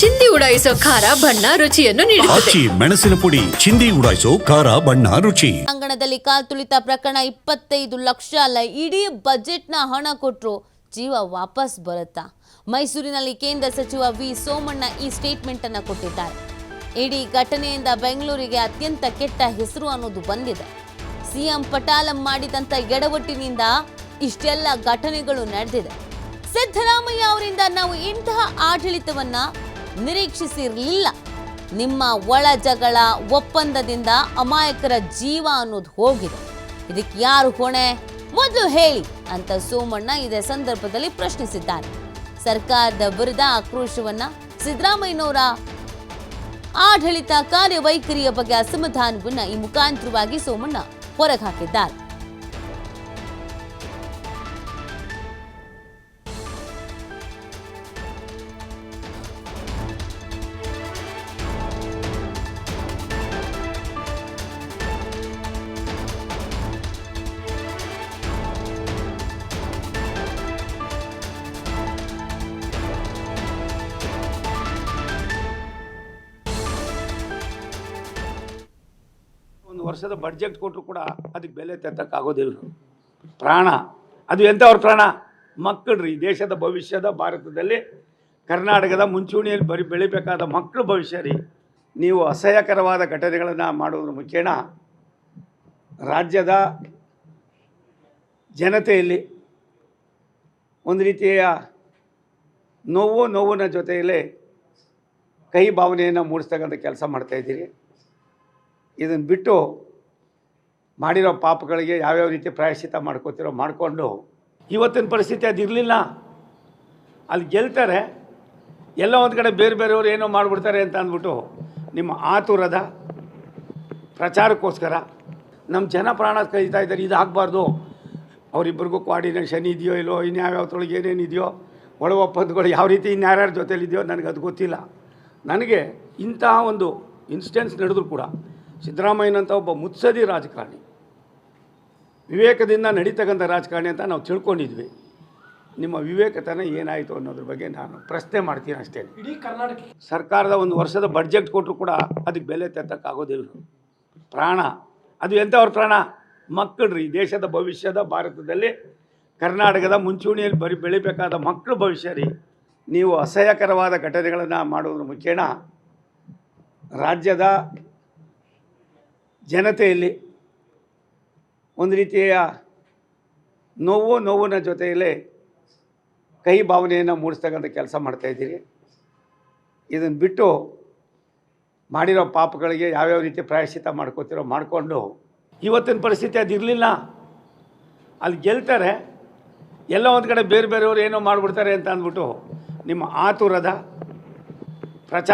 ಚಿಂದಿ ಉಡಾಯಿಸೋ ಖಾರ ಬಣ್ಣ ರುಚಿಯನ್ನು ನೀಡುತ್ತದೆ. ಆಚಿ ಮೆಣಸಿನ ಪುಡಿ ಚಿಂದಿ ಉಡಾಯಿಸೋ ಖಾರ ಬಣ್ಣ ರುಚಿ. ಅಂಗಣದಲ್ಲಿ ಕಾಲ್ತುಳಿತ ಪ್ರಕರಣ 25 ಲಕ್ಷ ಅಲ್ಲ, ಇಡೀ ಬಜೆಟ್ನ ಹಣ ಕೊಟ್ಟರು ಜೀವ ವಾಪಸ್ ಬರುತ್ತಾ? ಮೈಸೂರಿನಲ್ಲಿ ಕೇಂದ್ರ ಸಚಿವ ವಿ ಸೋಮಣ್ಣ ಈ ಸ್ಟೇಟ್ಮೆಂಟ್ ಅನ್ನು ಕೊಟ್ಟಿದ್ದಾರೆ. ಇಡೀ ಘಟನೆಯಿಂದ ಬೆಂಗಳೂರಿಗೆ ಅತ್ಯಂತ ಕೆಟ್ಟ ಹೆಸರು ಅನ್ನೋದು ಬಂದಿದೆ. ಸಿಎಂ ಪಟಾಲಂ ಮಾಡಿದಂತ ಎಡವಟ್ಟಿನಿಂದ ಇಷ್ಟೆಲ್ಲ ಘಟನೆಗಳು ನಡೆದಿದೆ. ಸಿದ್ದರಾಮಯ್ಯ ಅವರಿಂದ ನಾವು ಇಂತಹ ಆಡಳಿತವನ್ನ ನಿರೀಕ್ಷಿಸಿರಲಿಲ್ಲ. ನಿಮ್ಮ ಒಳ ಜಗಳ ಒಪ್ಪಂದದಿಂದ ಅಮಾಯಕರ ಜೀವ ಅನ್ನೋದು ಹೋಗಿದೆ. ಇದಕ್ಕೆ ಯಾರು ಹೊಣೆ ಮೊದಲು ಹೇಳಿ ಅಂತ ಸೋಮಣ್ಣ ಇದೇ ಸಂದರ್ಭದಲ್ಲಿ ಪ್ರಶ್ನಿಸಿದ್ದಾರೆ. ಸರ್ಕಾರದ ವಿರುದ್ಧ ಆಕ್ರೋಶವನ್ನ, ಸಿದ್ದರಾಮಯ್ಯನವರ ಆಡಳಿತ ಕಾರ್ಯವೈಖರಿಯ ಬಗ್ಗೆ ಅಸಮಾಧಾನವನ್ನ ಈ ಮುಖಾಂತರವಾಗಿ ಸೋಮಣ್ಣ ಹೊರಗೆ ಹಾಕಿದ್ದಾರೆ. ಒಂದು ವರ್ಷದ ಬಡ್ಜೆಟ್ ಕೊಟ್ಟರು ಕೂಡ ಅದಕ್ಕೆ ಬೆಲೆ ತೆತ್ತಕ್ಕಾಗೋದಿಲ್ಲ. ಪ್ರಾಣ ಅದು ಎಂಥವ್ರ ಪ್ರಾಣ? ಮಕ್ಕಳ್ರಿ. ದೇಶದ ಭವಿಷ್ಯದ ಭಾರತದಲ್ಲಿ ಕರ್ನಾಟಕದ ಮುಂಚೂಣಿಯಲ್ಲಿ ಬೆಳಿಬೇಕಾದ ಮಕ್ಕಳು ಭವಿಷ್ಯ ರೀ. ನೀವು ಅಸಹ್ಯಕರವಾದ ಘಟನೆಗಳನ್ನು ಮಾಡೋದ್ರ ಮುಖೇನ ರಾಜ್ಯದ ಜನತೆಯಲ್ಲಿ ಒಂದು ರೀತಿಯ ನೋವಿನ ಜೊತೆಯಲ್ಲಿ ಕಹಿ ಭಾವನೆಯನ್ನು ಮೂಡಿಸ್ತಕ್ಕಂಥ ಕೆಲಸ ಮಾಡ್ತಾಯಿದ್ದೀರಿ. ಇದನ್ನು ಬಿಟ್ಟು ಮಾಡಿರೋ ಪಾಪಗಳಿಗೆ ಯಾವ್ಯಾವ ರೀತಿ ಪ್ರಾಯಶ್ಚಿತ್ತ ಮಾಡ್ಕೋತಿರೋ ಮಾಡಿಕೊಂಡು ಇವತ್ತಿನ ಪರಿಸ್ಥಿತಿ ಅದಿರಲಿಲ್ಲ. ಅಲ್ಲಿ ಗೆಲ್ತಾರೆ, ಎಲ್ಲ ಒಂದು ಕಡೆ ಬೇರೆ ಬೇರೆಯವರು ಏನೋ ಮಾಡಿಬಿಡ್ತಾರೆ ಅಂತ ಅಂದ್ಬಿಟ್ಟು ನಿಮ್ಮ ಆತುರದ ಪ್ರಚಾರಕ್ಕೋಸ್ಕರ ನಮ್ಮ ಜನ ಪ್ರಾಣ ಕಳೀತಾ ಇದ್ದಾರೆ. ಇದು ಆಗಬಾರ್ದು. ಅವರಿಬ್ಬರಿಗೂ ಕೋಆರ್ಡಿನೇಷನ್ ಇದೆಯೋ ಇಲ್ಲೋ, ಇನ್ಯಾವ್ಯಾವ್ದ್ರೊಳಗೆ ಏನೇನಿದೆಯೋ ಒಳ ಒಪ್ಪಂದಗಳು ಯಾವ ರೀತಿ ಇನ್ಯಾರ್ಯಾರ ಜೊತೆಲಿದೆಯೋ ನನಗೆ ಅದು ಗೊತ್ತಿಲ್ಲ. ನನಗೆ ಇಂತಹ ಒಂದು ಇನ್ಸಿಡೆನ್ಸ್ ನಡೆದರೂ ಕೂಡ ಸಿದ್ದರಾಮಯ್ಯನಂಥ ಒಬ್ಬ ಮುತ್ಸದಿ ರಾಜಕಾರಣಿ, ವಿವೇಕದಿಂದ ನಡೀತಕ್ಕಂಥ ರಾಜಕಾರಣಿ ಅಂತ ನಾವು ತಿಳ್ಕೊಂಡಿದ್ವಿ. ನಿಮ್ಮ ವಿವೇಕತನ ಏನಾಯಿತು ಅನ್ನೋದ್ರ ಬಗ್ಗೆ ನಾನು ಪ್ರಶ್ನೆ ಮಾಡ್ತೀನಿ ಅಷ್ಟೇ. ಇಡೀ ಕರ್ನಾಟಕ ಸರ್ಕಾರದ ಒಂದು ವರ್ಷದ ಬಡ್ಜೆಟ್ ಕೊಟ್ಟರು ಕೂಡ ಅದಕ್ಕೆ ಬೆಲೆ ತೆತ್ತಕ್ಕಾಗೋದಿಲ್ಲ. ಪ್ರಾಣ ಅದು ಎಂಥವ್ರ ಪ್ರಾಣ? ಮಕ್ಕಳ್ರಿ. ದೇಶದ ಭವಿಷ್ಯದ ಭಾರತದಲ್ಲಿ ಕರ್ನಾಟಕದ ಮುಂಚೂಣಿಯಲ್ಲಿ ಬೆಳಿಬೇಕಾದ ಮಕ್ಕಳು ಭವಿಷ್ಯ ರೀ. ನೀವು ಅಸಹ್ಯಕರವಾದ ಘಟನೆಗಳನ್ನು ಮಾಡೋದ್ರ ಮುಖೇನ ರಾಜ್ಯದ ಜನತೆಯಲ್ಲಿ ಒಂದು ರೀತಿಯ ನೋವಿನ ಜೊತೆಯಲ್ಲಿ ಕಹಿ ಭಾವನೆಯನ್ನು ಮೂಡಿಸ್ತಕ್ಕಂಥ ಕೆಲಸ ಮಾಡ್ತಾಯಿದ್ದೀರಿ. ಇದನ್ನು ಬಿಟ್ಟು ಮಾಡಿರೋ ಪಾಪಗಳಿಗೆ ಯಾವ್ಯಾವ ರೀತಿ ಪ್ರಾಯಶ್ಚಿತ್ತ ಮಾಡ್ಕೋತಿರೋ ಮಾಡಿಕೊಂಡು ಇವತ್ತಿನ ಪರಿಸ್ಥಿತಿ ಅದಿರಲಿಲ್ಲ. ಅಲ್ಲಿ ಗೆಲ್ತಾರೆ, ಎಲ್ಲ ಒಂದು ಕಡೆ ಬೇರೆ ಬೇರೆಯವರು ಏನೋ ಮಾಡಿಬಿಡ್ತಾರೆ ಅಂತ ಅಂದ್ಬಿಟ್ಟು ನಿಮ್ಮ ಆತುರದ ಪ್ರಚಾರ